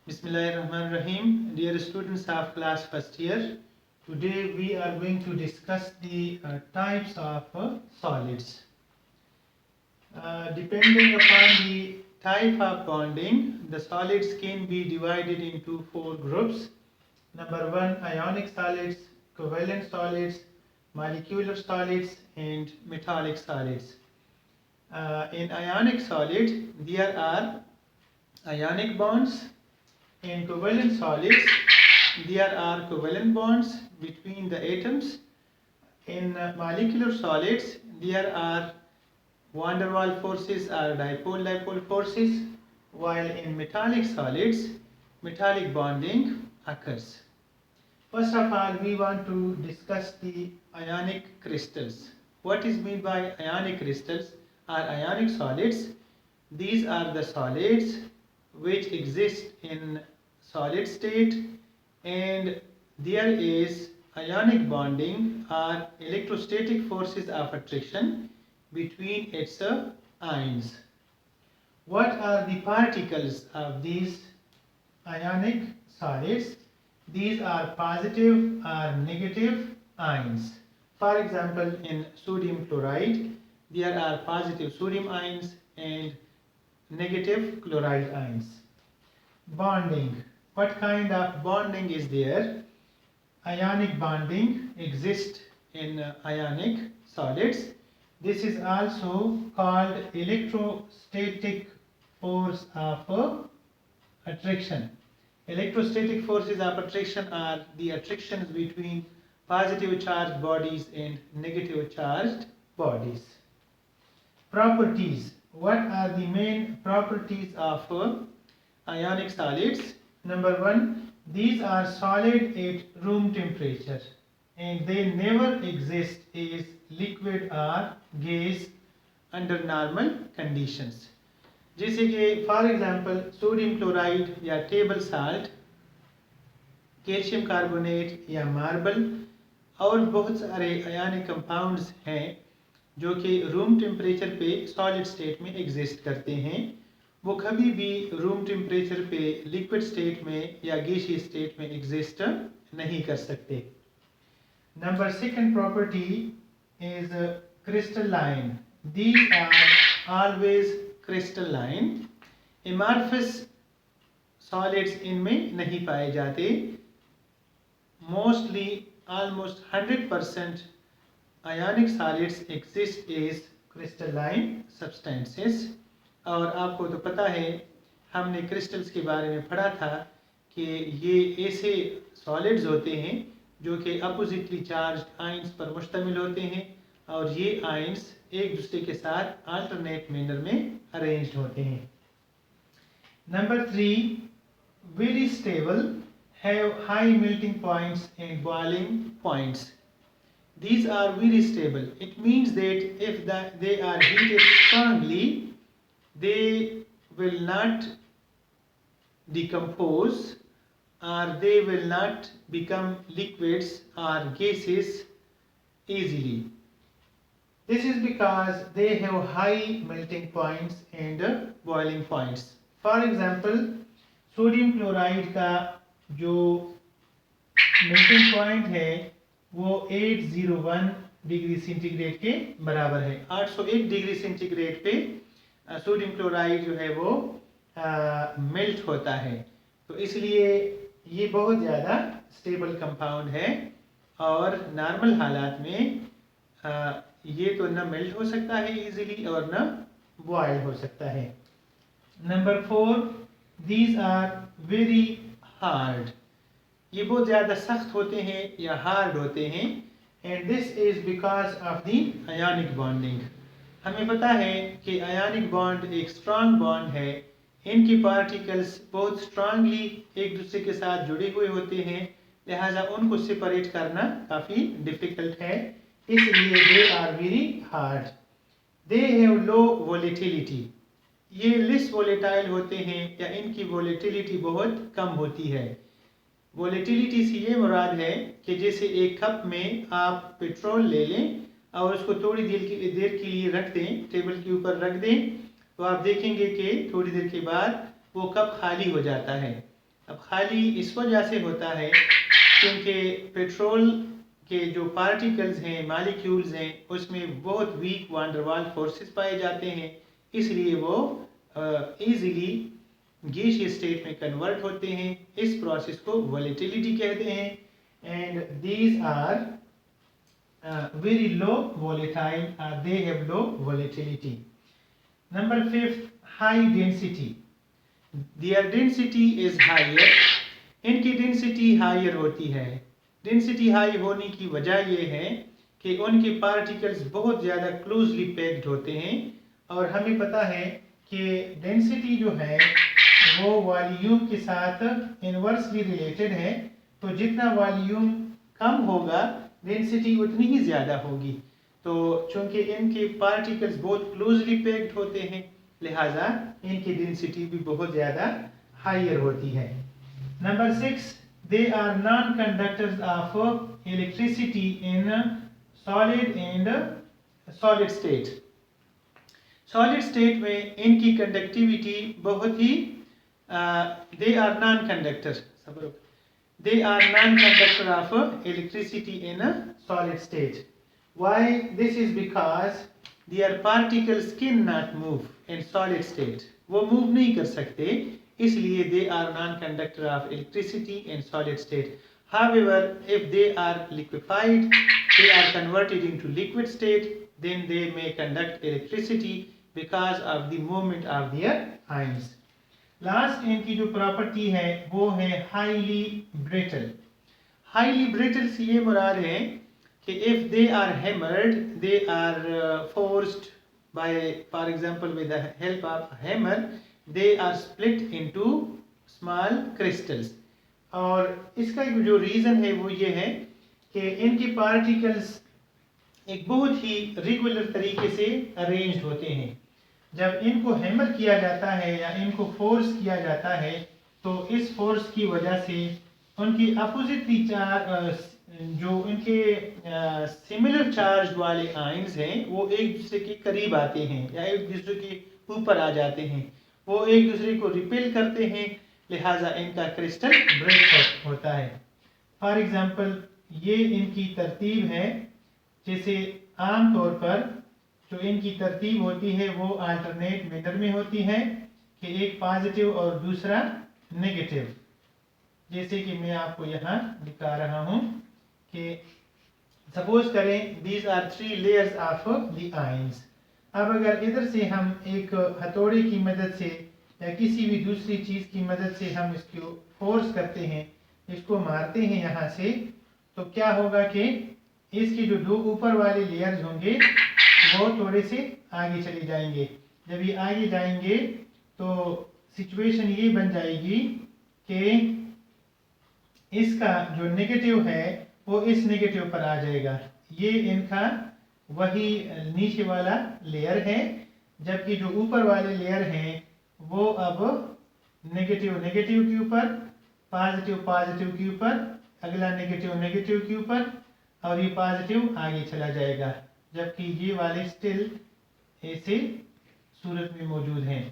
Bismillahirrahmanirrahim. Dear students of class first year, today we are going to discuss the types of solids. Depending upon the type of bonding, the solids can be divided into four groups. Number one, ionic solids, covalent solids, molecular solids, and metallic solids. In ionic solid, there are ionic bonds. In covalent solids, there are covalent bonds between the atoms. In molecular solids, there are van der Waals forces or dipole-dipole forces, while in metallic solids, metallic bonding occurs. First of all, we want to discuss the ionic crystals. What is meant by ionic crystals or ionic solids? These are the solids which exist in solid state and there is ionic bonding or electrostatic forces of attraction between its ions. What are the particles of these ionic solids? These are positive or negative ions. For example, in sodium chloride, there are positive sodium ions and negative chloride ions. Bonding. What kind of bonding is there? Ionic bonding exists in ionic solids. This is also called electrostatic force of attraction. Electrostatic forces of attraction are the attractions between positive charged bodies and negative charged bodies. Properties. What are the main properties of ionic solids? Number one, these are solid at room temperature and they never exist as liquid or gas under normal conditions. जैसे कि for example sodium chloride या table salt, calcium carbonate या marble और बहुत सारे ionic compounds हैं जो कि रूम टेम्परेचर पे सॉलिड स्टेट में एग्जिस्ट करते हैं, वो कभी भी रूम टेम्परेचर पे लिक्विड स्टेट में या गैसीय स्टेट में एग्जिस्ट नहीं कर सकते. Number second property is crystalline. These are always crystalline. Amorphous solids इनमें नहीं पाए जाते. Mostly almost 100% ionic solids exist as crystalline substances. और आपको तो पता है, हमने क्रिस्टल्स के बारे में पढ़ा था कि ये ऐसे सॉलिड्स होते हैं जो कि अपोजिटली चार्ज्ड आयंस पर मुश्तमिल होते हैं और ये आयंस एक दूसरे के साथ अल्टरनेट मैनर में अरेंज्ड होते हैं. Number 3, very stable, have high melting points and boiling points. These are very stable. It means that if they are heated strongly, they will not decompose or they will not become liquids or gases easily. This is because they have high melting points and boiling points. For example, sodium chloride का जो melting point है वो 801 degree centigrade के बराबर है. 801 degree centigrade पे sodium chloride जो है वो मेल्ट होता है. तो इसलिए ये बहुत ज़्यादा स्टेबल कंपाउंड है और नॉर्मल हालात में ये तो न मेल्ट हो सकता है इजीली और न बॉयल हो सकता है. Number 4, these are very hard. ये बहुत ज़्यादा सख्त होते हैं या हार्ड होते हैं and this is because of the ionic bonding. हमें पता है कि आयनिक बॉन्ड एक स्ट्रांग बॉन्ड है. इनके पार्टिकल्स बहुत स्ट्रांगली एक दूसरे के साथ जुड़े हुए होते हैं, लिहाजा उनको सेपरेट करना काफ़ी डिफ़िकल्ट है. इसलिए they are very hard. They have low volatility. ये लेस वोलेटाइल होते हैं या इनकी वोलेटिलिटी बहुत कम होती है. वोलेटिलिटी से ये मुराद है कि जैसे एक कप में आप पेट्रोल ले लें और उसको थोड़ी देर के लिए रख दें, टेबल के ऊपर रख दें, तो आप देखेंगे कि थोड़ी देर के बाद वो कप खाली हो जाता है. अब खाली इस वजह से होता है क्योंकि पेट्रोल के जो पार्टिकल्स हैं, मॉलिक्यूल्स हैं, उसमें बहुत weak van der Waals forces पाए जाते हैं, इसलिए वो इजीली गैसियस स्टेट में कन्वर्ट होते हैं। इस प्रोसेस को वोलेटिलिटी कहते हैं। And these are very low volatile, they have low volatility. Number 5, high density. Their density is higher. इनकी डेंसिटी हायर होती है। डेंसिटी हाई होने की वजह यह है कि उनके पार्टिकल्स बहुत ज़्यादा क्लोजली पैक्ड होते हैं, और हमें पता है कि डेंसिटी जो है वो वॉल्यूम के साथ इन्वर्सली रिलेटेड है। तो जितना वॉल्यूम कम होगा डेंसिटी उतनी ही ज़्यादा होगी। तो चूंकि इनके पार्टिकल्स बहुत क्लोजली पैक्ड होते हैं, लिहाजा इनकी डेंसिटी भी बहुत ज़्यादा हायर होती है। Number 6, they are non conductors of electricity in solid and solid state. Solid state में इनकी कंडक्टिविटी बहुत ही they are non conductor they are non-conductor of electricity in a solid state. Why? This is because their particles cannot move in solid state. वो move नहीं कर सकते, इसलिए they are non-conductor of electricity in solid state. However, if they are liquefied, they are converted into liquid state, then they may conduct electricity because of the movement of their ions. Last इनकी जो property है वो है highly brittle. Highly brittle से ये मुराद है कि if they are hammered, they are forced by, for example with the help of hammer, they are split into small crystals. और इसका जो रीज़न है वो ये है कि इनके पार्टिकल्स एक बहुत ही रेगुलर तरीके से अरेंज्ड होते हैं। जब इनको हैमर किया जाता है या इनको फोर्स किया जाता है, तो इस फोर्स की वजह से उनकी अपोजिटली जो उनके सिमिलर चार्ज वाले आयंस हैं वो एक दूसरे के करीब आते हैं या एक दूसरे के ऊपर आ जाते हैं, वो एक दूसरे को रिपेल करते हैं, लिहाजा इनका क्रिस्टल ब्रेक होता है। फॉर एग्जांपल ये इनकी तरतीब है, जैसे आम तौर पर जो इनकी तरतीब होती है वो अल्टरनेट मैनर में होती है कि एक पॉजिटिव और दूसरा नेगेटिव। जैसे कि मैं आपको यहाँ दिखा रहा हूँ कि सपोज करें these are 3 layers of the ions. अब अगर इधर से हम एक हथौड़े की मदद से या किसी भी दूसरी चीज़ की मदद से हम इसको फोर्स करते हैं, इसको मारते हैं यहाँ से, तो क्या होगा कि इसके जो 2 ऊपर वाले लेयर्स होंगे वो थोड़े से आगे चले जाएंगे। जब ये आगे जाएंगे तो सिचुएशन ये बन जाएगी कि इसका जो नेगेटिव है वो इस नेगेटिव पर आ जाएगा। ये इनका वही नीचे वाला लेयर है, जबकि जो ऊपर वाले लेयर हैं वो अब नेगेटिव नेगेटिव के ऊपर, पॉजिटिव पॉजिटिव के ऊपर, अगला नेगेटिव नेगेटिव के ऊपर, और ये पॉजिटिव आगे चला जाएगा, जबकि ये वाले स्टिल ऐसे सूरत में मौजूद हैं।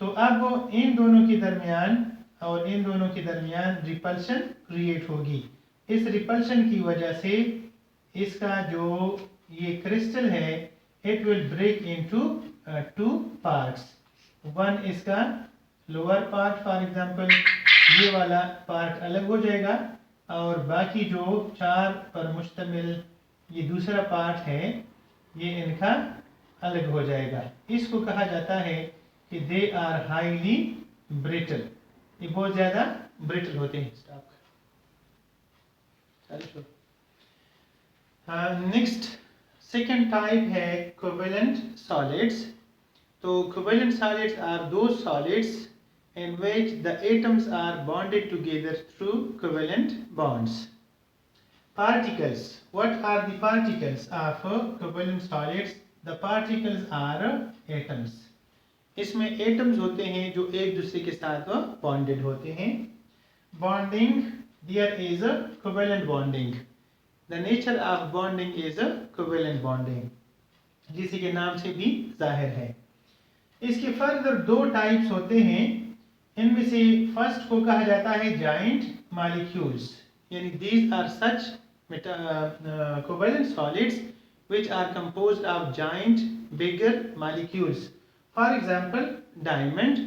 तो अब इन दोनों के दरमियान और इन दोनों के दरमियान रिपल्शन क्रिएट होगी। इस रिपल्शन की वजह से इसका जो ये क्रिस्टल है it will break into 2 parts. One इसका लोअर पार्ट, फॉर एग्जांपल ये वाला पार्ट अलग हो जाएगा, और बाकी जो 4 पर मुश्तमिल ये दूसरा पार्ट है ये इनका अलग हो जाएगा। इसको कहा जाता है कि दे आर हाईली ब्रिटल। ये बहुत ज्यादा ब्रिटल होते हैं। नेक्स्ट सेकेंड टाइप है कोवेलेंट सॉलिड्स। तो covalent solids are those solids in which the atoms are bonded together through covalent bonds. Particles. What are the particles of covalent solids? The particles are atoms. इसमें atoms होते हैं जो एक दूसरे के साथ bonded होते हैं। Bonding, there is a covalent bonding. The nature of bonding is a covalent bonding. जिसी के नाम से भी जाहिर है। इसके फर्दर 2 टाइप्स होते हैं। इनमें से फर्स्ट को कहा जाता है जॉइंट मॉलिक्यूल्स, यानी these are such covalent solids which are composed of giant bigger molecules. For example, diamond.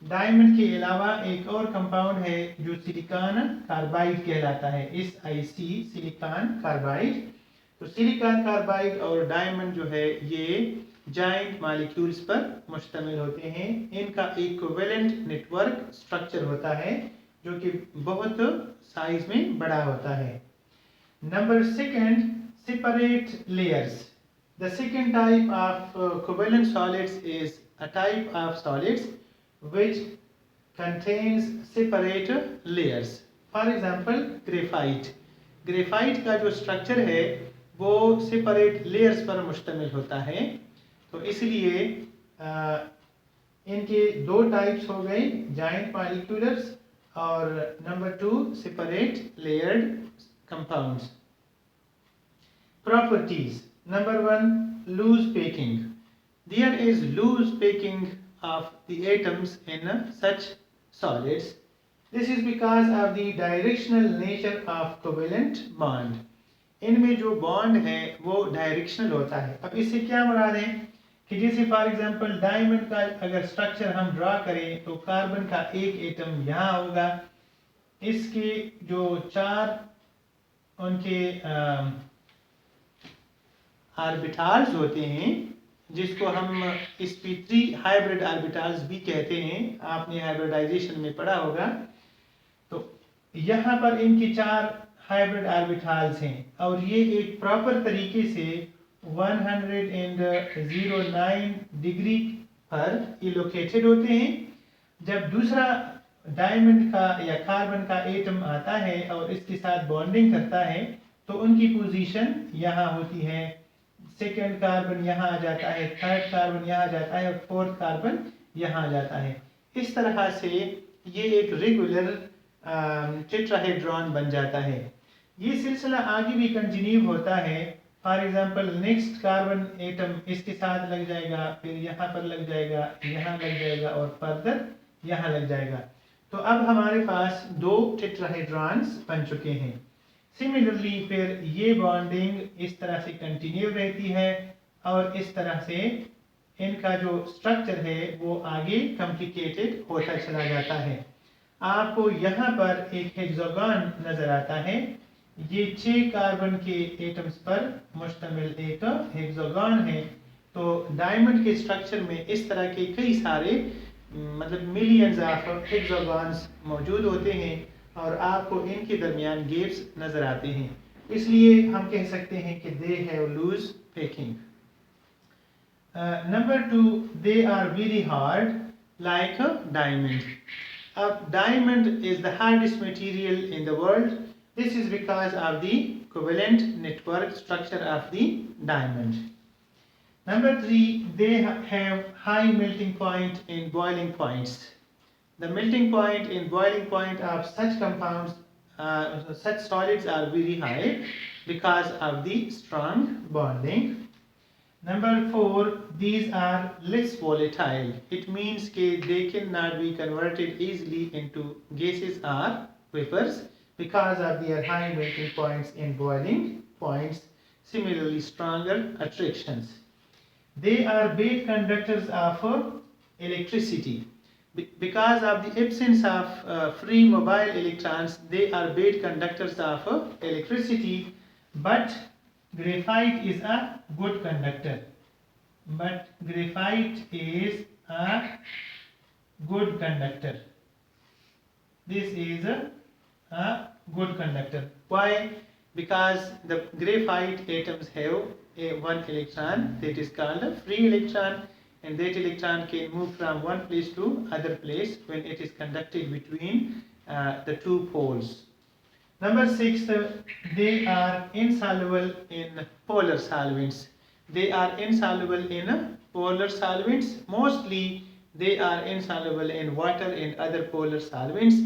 Diamond के अलावा एक और कंपाउंड है जो सिलिकॉन कार्बाइड कहलाता है, SiC सिलिकॉन कार्बाइड। तो सिलिकॉन कार्बाइड और डायमंड जो है ये जाइंट मॉलिक्यूल्स पर मुश्तमिल होते हैं। इनका एक कोवेलेंट नेटवर्क स्ट्रक्चर होता है जो कि बहुत साइज में बड़ा होता है। Number second, separate layers. The second type of covalent solids is a type of solids which contains separate layers. For example, graphite. Graphite का जो structure है वो separate layers पर मुश्तमिल होता है। तो इसलिए इनके दो types हो गए, giant moleculars और number 2 separate layered compounds. Properties. Number 1, loose packing. There is loose packing of the atoms in such solids. This is because of the directional nature of covalent bond. इनमें जो bond है वो directional होता है। अब इससे क्या मुराद है कि जैसे फॉर एग्जांपल डायमंड का अगर स्ट्रक्चर हम ड्रा करें तो कार्बन का एक एटम यहाँ होगा, इसके जो चार उनके ऑर्बिटल्स होते हैं जिसको हम sp3 हाइब्रिड ऑर्बिटल्स भी कहते हैं, आपने हाइब्रिडाइजेशन में पढ़ा होगा। तो यहाँ पर इनके चार हाइब्रिड ऑर्बिटल्स हैं और ये एक प्रॉपर तरीके से 109 डिग्री पर ये लोकेटेड होते हैं। जब दूसरा डायमंड का या कार्बन का एटम आता है और इसके साथ बॉन्डिंग करता है तो उनकी पोजीशन यहाँ होती है, सेकेंड कार्बन यहाँ आ जाता है, थर्ड कार्बन यहाँ आ जाता है और फोर्थ कार्बन यहाँ आ जाता है। इस तरह से ये एक रेगुलर टेट्राहेड्रॉन बन जाता है। ये सिलसिला आगे भी कंटिन्यू होता है। For example next carbon atom इसके साथ लग जाएगा, फिर यहाँ पर लग जाएगा, यहाँ लग जाएगा और फर्दर यहाँ लग जाएगा। तो अब हमारे पास दो टेट्राहेड्रॉन्स बन चुके हैं। सिमिलरली फिर ये बॉन्डिंग इस तरह से कंटिन्यू रहती है और इस तरह से इनका जो स्ट्रक्चर है वो आगे कॉम्प्लिकेटेड होता चला जाता है। आपको यहाँ पर एक हेक्सागन नजर आता है, ये 6 कार्बन के एटम्स पर मुश्तमिल एक हेक्सागन है। तो डायमंड के स्ट्रक्चर में इस तरह के कई सारे मतलब मिलियंस ऑफ हेक्सागन्स मौजूद होते हैं और आपको इनके दरमियान गैप्स नजर आते हैं, इसलिए हम कह सकते हैं कि they have loose packing. Number 2, they are very hard like diamond. अब diamond is the hardest material in the world. This is because of the covalent network structure of the diamond. Number 3, they have high melting point in boiling points. The melting point in boiling point of such compounds, such solids are very high because of the strong bonding. Number 4, these are less volatile. It means that they cannot be converted easily into gases or vapors because of their high melting points in boiling points. Similarly, stronger attractions. They are bad conductors of electricity. Because of the absence of free mobile electrons, they are bad conductors of electricity. But graphite is a good conductor. But graphite is a good conductor. This is a good conductor. Why? Because the graphite atoms have one electron that is called a free electron, and that electron can move from one place to other place when it is conducted between the two poles. Number 6, they are insoluble in polar solvents. They are insoluble in polar solvents. Mostly they are insoluble in water and other polar solvents.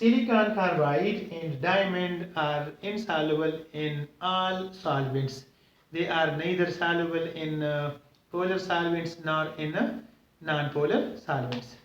Silicon carbide and diamond are insoluble in all solvents. They are neither soluble in polar solvents nor in non-polar solvents.